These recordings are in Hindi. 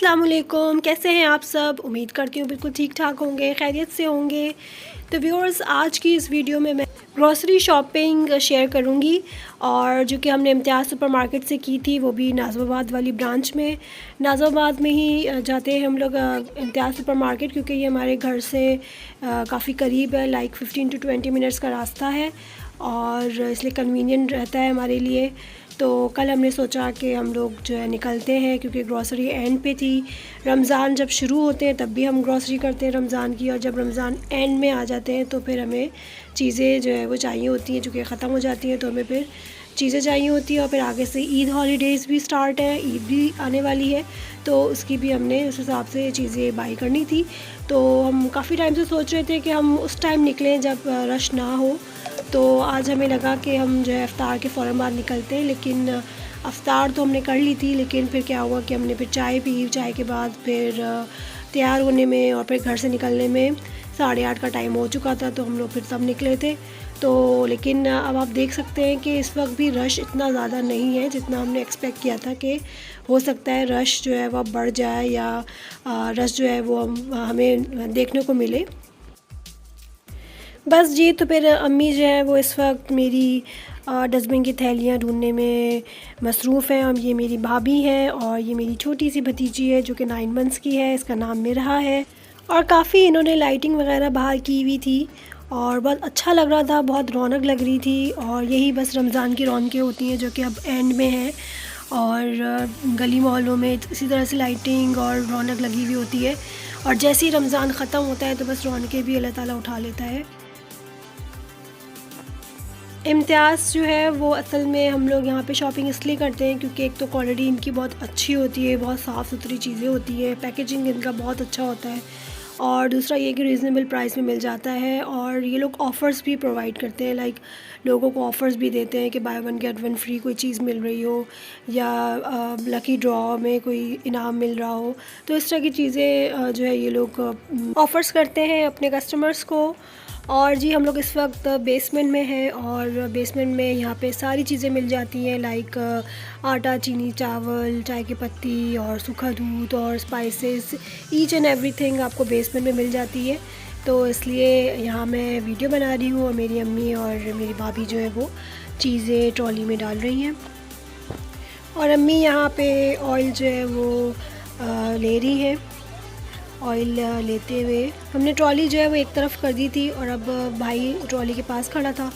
अस्सलाम वालेकुम, कैसे हैं आप सब। उम्मीद करती हूँ बिल्कुल ठीक ठाक होंगे, खैरियत से होंगे। तो व्यूअर्स, आज की इस वीडियो में मैं ग्रॉसरी शॉपिंग शेयर करूँगी और जो कि हमने इम्तियाज़ सुपरमार्केट से की थी, वो भी नाज़िमाबाद वाली ब्रांच में। नाज़िमाबाद में ही जाते हैं हम लोग इम्तियाज़ सुपरमार्केट, क्योंकि ये हमारे घर से काफ़ी करीब है, लाइक 15 to 20 मिनट्स का रास्ता है और इसलिए कन्वीनियंट रहता है हमारे लिए। तो कल हमने सोचा कि हम लोग जो है निकलते हैं, क्योंकि ग्रॉसरी एंड पे थी। रमज़ान जब शुरू होते हैं तब भी हम ग्रॉसरी करते हैं रमज़ान की, और जब रमज़ान एंड में आ जाते हैं तो फिर हमें चीज़ें जो है वो चाहिए होती हैं, जो कि ख़त्म हो जाती हैं, तो हमें फिर चीज़ें चाहिए होती हैं। और फिर आगे से ईद हॉलीडेज़ भी स्टार्ट है, ईद भी आने वाली है, तो उसकी भी हमने उस हिसाब से चीज़ें बाई करनी थी। तो हम काफ़ी टाइम से सोच रहे थे कि हम उस टाइम निकलें जब रश ना हो। तो आज हमें लगा कि हम जो है इफ़्तार के फ़ौरन बाद निकलते हैं, लेकिन इफ़्तार तो हमने कर ली थी, लेकिन फिर क्या हुआ कि हमने फिर चाय पी। चाय के बाद फिर तैयार होने में और फिर घर से निकलने में 8:30 का टाइम हो चुका था, तो हम लोग फिर तब निकले थे। तो लेकिन अब आप देख सकते हैं कि इस वक्त भी रश इतना ज़्यादा नहीं है जितना हमने एक्सपेक्ट किया था कि हो सकता है रश जो है वह बढ़ जाए या रश जो है वो हमें देखने को मिले। बस जी, तो फिर अम्मी जो है वो इस वक्त मेरी डस्टबिन की थैलियाँ ढूंढने में मसरूफ़ हैं। और ये मेरी भाभी है और ये मेरी छोटी सी भतीजी है जो कि 9 मंथ्स की है, इसका नाम मिरहा है। और काफ़ी इन्होंने लाइटिंग वगैरह बाहर की हुई थी और बहुत अच्छा लग रहा था, बहुत रौनक लग रही थी। और यही बस रमज़ान की रौनकें होती हैं जो कि अब एंड में हैं, और गली मोहल्लों में इसी तरह से लाइटिंग और रौनक लगी हुई होती है। और जैसे ही रमज़ान ख़त्म होता है तो बस रौनकें भी अल्लाह ताला उठा लेता है। इम्तियाज़ जो है वो असल में हम लोग यहाँ पे शॉपिंग इसलिए करते हैं क्योंकि एक तो क्वालिटी इनकी बहुत अच्छी होती है, बहुत साफ़ सुथरी चीज़ें होती है, पैकेजिंग इनका बहुत अच्छा होता है, और दूसरा ये कि रीज़नेबल प्राइस में मिल जाता है। और ये लोग ऑफ़र्स भी प्रोवाइड करते हैं, लाइक लोगों को ऑफ़र्स भी देते हैं कि by one get one free कोई चीज़ मिल रही हो, या लकी ड्रॉ में कोई इनाम मिल रहा हो। तो इस तरह की चीज़ें जो है ये लोग ऑफ़र्स करते हैं अपने कस्टमर्स को। और जी, हम लोग इस वक्त बेसमेंट में हैं और बेसमेंट में यहाँ पे सारी चीज़ें मिल जाती हैं, लाइक आटा, चीनी, चावल, चाय की पत्ती और सूखा दूध और स्पाइसेस, ईच एंड एवरीथिंग आपको बेसमेंट में मिल जाती है। तो इसलिए यहाँ मैं वीडियो बना रही हूँ और मेरी अम्मी और मेरी भाभी जो है वो चीज़ें ट्रॉली में डाल रही हैं। और अम्मी यहाँ पे ऑयल जो है वो ले रही है। ऑयल लेते हुए हमने ट्रॉली जो है वो एक तरफ कर दी थी, और अब भाई ट्रॉली के पास खड़ा था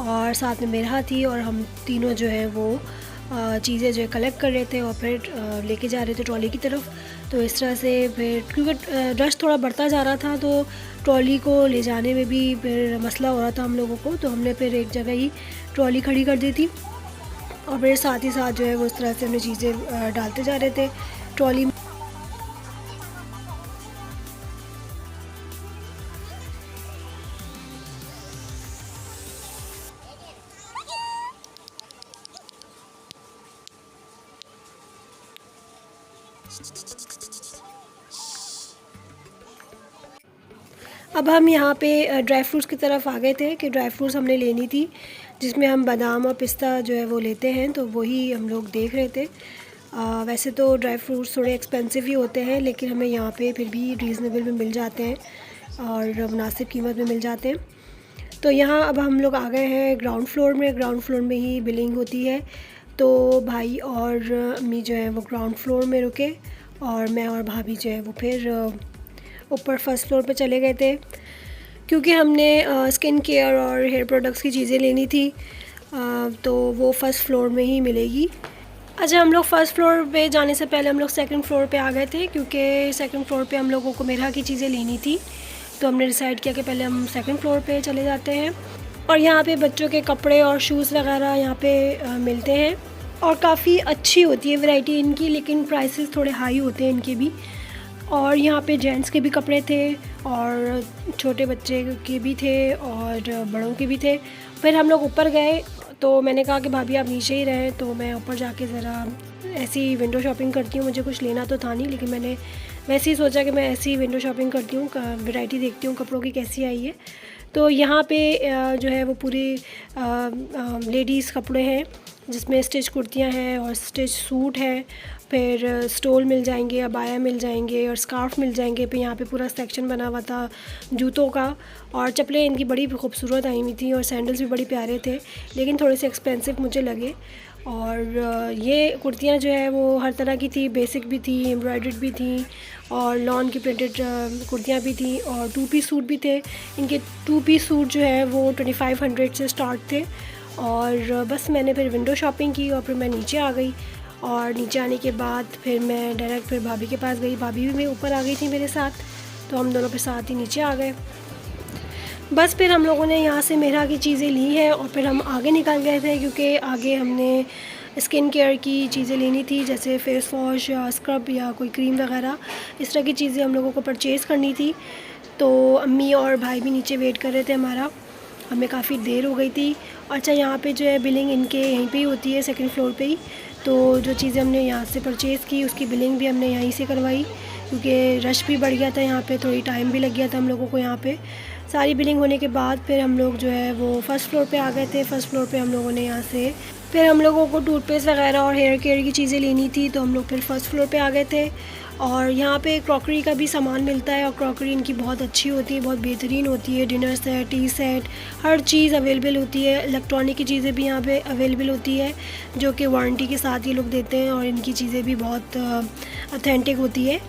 और साथ में मेरा थी, और हम तीनों जो है वो चीज़ें जो है कलेक्ट कर रहे थे और फिर लेके जा रहे थे ट्रॉली की तरफ। तो इस तरह से फिर क्योंकि रश थोड़ा बढ़ता जा रहा था तो ट्रॉली को ले जाने में भी फिर मसला हो रहा था हम लोगों को, तो हमने फिर एक जगह ही ट्रॉली खड़ी कर दी थी और फिर साथ ही साथ जो है वो इस तरह से हमने चीज़ें डालते जा रहे थे ट्रॉली में। अब हम यहाँ पे ड्राई फ्रूट्स की तरफ आ गए थे कि ड्राई फ्रूट्स हमने लेनी थी, जिसमें हम बादाम और पिस्ता जो है वो लेते हैं, तो वही हम लोग देख रहे थे। वैसे तो ड्राई फ्रूट्स थोड़े एक्सपेंसिव ही होते हैं, लेकिन हमें यहाँ पे फिर भी रीज़नेबल में मिल जाते हैं और मुनासिब कीमत में मिल जाते हैं। तो यहाँ अब हम लोग आ गए हैं ग्राउंड फ्लोर में। ग्राउंड फ्लोर में ही बिलिंग होती है, तो भाई और अम्मी जो है वो ग्राउंड फ्लोर में रुके और मैं और भाभी जो है वो फिर ऊपर फर्स्ट फ्लोर पे चले गए थे, क्योंकि हमने स्किन केयर और हेयर प्रोडक्ट्स की चीज़ें लेनी थी, तो वो फ़र्स्ट फ्लोर में ही मिलेगी। अच्छा, हम लोग फ़र्स्ट फ्लोर पे जाने से पहले हम लोग सेकंड फ्लोर पे आ गए थे, क्योंकि सेकंड फ्लोर पे हम लोगों को मेरा की चीज़ें लेनी थी, तो हमने डिसाइड किया कि पहले हम सेकंड फ्लोर पे चले जाते हैं। और यहाँ पे बच्चों के कपड़े और शूज़ वगैरह यहाँ पे मिलते हैं और काफ़ी अच्छी होती है वैरायटी इनकी, लेकिन प्राइसेस थोड़े हाई होते हैं इनके भी। और यहाँ पे जेंट्स के भी कपड़े थे और छोटे बच्चे के भी थे और बड़ों के भी थे। फिर हम लोग ऊपर गए, तो मैंने कहा कि भाभी आप नीचे ही रहें, तो मैं ऊपर जाके ज़रा ऐसी विंडो शॉपिंग करती हूँ। मुझे कुछ लेना तो था नहीं, लेकिन मैंने वैसे ही सोचा कि मैं ऐसी विंडो शॉपिंग करती हूँ, वैरायटी देखती हूँ कपड़ों की कैसी आई है। तो यहाँ पे जो है वो पूरी लेडीज़ कपड़े हैं जिसमें स्टिच कुर्तियाँ हैं और स्टिच सूट है, फिर स्टोल मिल जाएंगे, अबाया मिल जाएंगे और स्कार्फ मिल जाएंगे। फिर यहाँ पे पूरा सेक्शन बना हुआ था जूतों का, और चप्पलें इनकी बड़ी खूबसूरत आई हुई थी और सैंडल्स भी बड़ी प्यारे थे, लेकिन थोड़े से एक्सपेंसिव मुझे लगे। और ये कुर्तियाँ जो है वो हर तरह की थी, बेसिक भी थी, एम्ब्रॉयडर्ड भी थी और लॉन की प्रिंटेड कुर्तियाँ भी थी और 2 पीस सूट भी थे। इनके 2 पीस सूट जो है वो 2500 से स्टार्ट थे। और बस मैंने फिर विंडो शॉपिंग की और फिर मैं नीचे आ गई, और नीचे आने के बाद फिर मैं डायरेक्ट फिर भाभी के पास गई। भाभी भी मैं ऊपर आ गई थी मेरे साथ, तो हम दोनों फिर साथ ही नीचे आ गए। बस फिर हम लोगों ने यहाँ से मेरा की चीज़ें ली है और फिर हम आगे निकल गए थे, क्योंकि आगे हमने स्किन केयर की चीज़ें लेनी थी, जैसे फेस वॉश या स्क्रब या कोई क्रीम वगैरह, इस तरह की चीज़ें हम लोगों को परचेज़ करनी थी। तो अम्मी और भाई भी नीचे वेट कर रहे थे हमारा, हमें काफ़ी देर हो गई थी। अच्छा, यहाँ पे जो है बिलिंग इनके यहीं पे ही होती है, सेकंड फ्लोर पे ही। तो जो चीज़ें हमने यहाँ से परचेज़ की उसकी बिलिंग भी हमने यहीं से करवाई, क्योंकि रश भी बढ़ गया था यहाँ पे, थोड़ी टाइम भी लग गया था हम लोगों को। यहाँ पे सारी बिलिंग होने के बाद फिर हम लोग जो है वो फ़र्स्ट फ्लोर पे आ गए थे। फ़र्स्ट फ्लोर पे हम लोगों ने यहाँ से फिर हम लोगों को टूथपेस्ट वगैरह और हेयर केयर की चीज़ें लेनी थी, तो हम लोग फिर फ़र्स्ट फ्लोर पे आ गए थे। और यहाँ पे क्रॉकरी का भी सामान मिलता है और क्रॉकरी इनकी बहुत अच्छी होती है, बहुत बेहतरीन होती है। डिनर सेट, टी सेट, हर चीज़ अवेलेबल होती है। इलेक्ट्रॉनिक की चीज़ें भी यहाँ पे अवेलेबल होती है, जो कि वारंटी के साथ ये लोग देते हैं, और इनकी चीज़ें भी बहुत ऑथेंटिक होती है,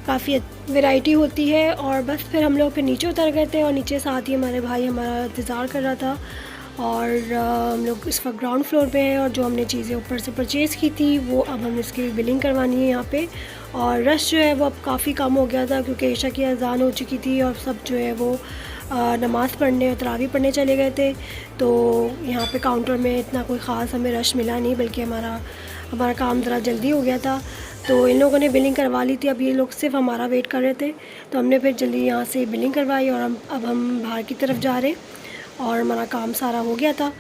काफ़ी वैरायटी होती है। और बस फिर हम लोग फिर नीचे उतर गए थे, और नीचे साथ ही हमारे भाई हमारा इंतज़ार कर रहा था। और हम लोग इस वक्त ग्राउंड फ्लोर पे हैं, और जो हमने चीज़ें ऊपर से परचेज़ की थी वो अब हमें इसकी बिलिंग करवानी है यहाँ पे। और रश जो है वो अब काफ़ी कम हो गया था, क्योंकि इशा की अज़ान हो चुकी थी और सब जो है वो नमाज़ पढ़ने और तरावी पढ़ने चले गए थे। तो यहाँ पे काउंटर में इतना कोई ख़ास हमें रश मिला नहीं, बल्कि हमारा काम ज़रा जल्दी हो गया था। तो इन लोगों ने बिलिंग करवा ली थी, अब ये लोग सिर्फ हमारा वेट कर रहे थे, तो हमने फिर जल्दी यहाँ से बिलिंग करवाई और अब हम बाहर की तरफ जा रहे और हमारा काम सारा हो गया था।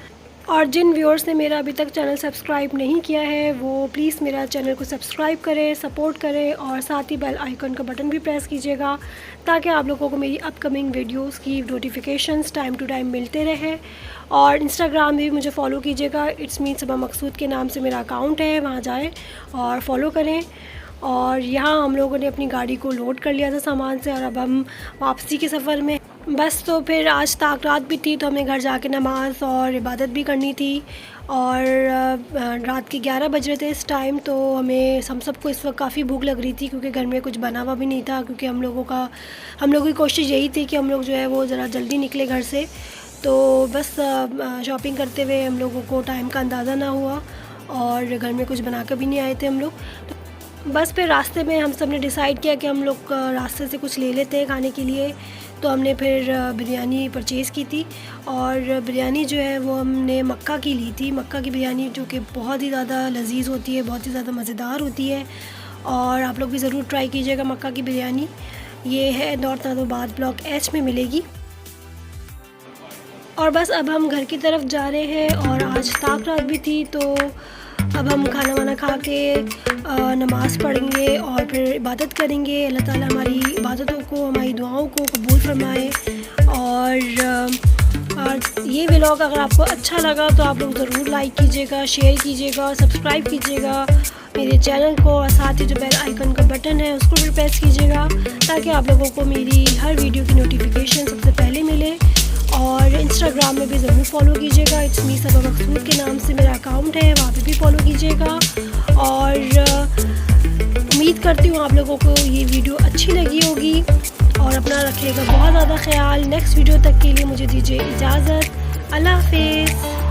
और जिन व्यूअर्स ने मेरा अभी तक चैनल सब्सक्राइब नहीं किया है वो प्लीज़ मेरा चैनल को सब्सक्राइब करें, सपोर्ट करें, और साथ ही बेल आइकन का बटन भी प्रेस कीजिएगा, ताकि आप लोगों को मेरी अपकमिंग वीडियोस की नोटिफिकेशंस टाइम टू टाइम मिलते रहे। और इंस्टाग्राम में भी मुझे फ़ॉलो कीजिएगा, इट्स मीन सबा मकसूद के नाम से मेरा अकाउंट है, वहाँ जाएँ और फ़ॉलो करें। और यहाँ हम लोगों ने अपनी गाड़ी को लोड कर लिया था सामान से, और अब हम वापसी के सफ़र में। बस तो फिर आज तक रात भी थी, तो हमें घर जाके नमाज और इबादत भी करनी थी, और रात के 11 बज रहे थे इस टाइम। तो हम सबको इस वक्त काफ़ी भूख लग रही थी, क्योंकि घर में कुछ बना हुआ भी नहीं था, क्योंकि हम लोगों की कोशिश यही थी कि हम लोग जो है वो ज़रा जल्दी निकले घर से। तो बस शॉपिंग करते हुए हम लोगों को टाइम का अंदाज़ा ना हुआ, और घर में कुछ बना कर भी नहीं आए थे हम लोग। तो बस फिर रास्ते में हम सब ने डिसाइड किया कि हम लोग रास्ते से कुछ ले लेते हैं खाने के लिए। तो हमने फिर बिरयानी परचेज़ की थी, और बिरयानी जो है वो हमने मक्का की ली थी। मक्का की बिरयानी जो कि बहुत ही ज़्यादा लजीज़ होती है, बहुत ही ज़्यादा मज़ेदार होती है, और आप लोग भी ज़रूर ट्राई कीजिएगा मक्का की बिरयानी। ये है नॉर्थ नाज़िबाद ब्लॉक H में मिलेगी। और बस अब हम घर की तरफ जा रहे हैं, और आज ताक रात भी थी, तो अब हम खाना वाना खा के नमाज़ पढ़ेंगे और फिर इबादत करेंगे। अल्लाह ताला हमारी इबादतों को, हमारी दुआओं को कबूल फरमाए। और ये व्लॉग अगर आपको अच्छा लगा तो आप लोग ज़रूर लाइक कीजिएगा, शेयर कीजिएगा, सब्सक्राइब कीजिएगा मेरे चैनल को, और साथ ही जो बेल आइकन का बटन है उसको भी प्रेस कीजिएगा, ताकि आप लोगों को मेरी हर वीडियो की नोटिफिकेशन सबसे पहले मिले। और इंस्टाग्राम में भी ज़रूर फॉलो कीजिएगा, इट्स मी सबा मकसूद के नाम से मेरा अकाउंट है, वहाँ पे भी फॉलो कीजिएगा। और उम्मीद करती हूँ आप लोगों को ये वीडियो अच्छी लगी होगी, और अपना रखिएगा बहुत ज़्यादा ख्याल। नेक्स्ट वीडियो तक के लिए मुझे दीजिए इजाज़त। अल्लाह हाफ़िज़।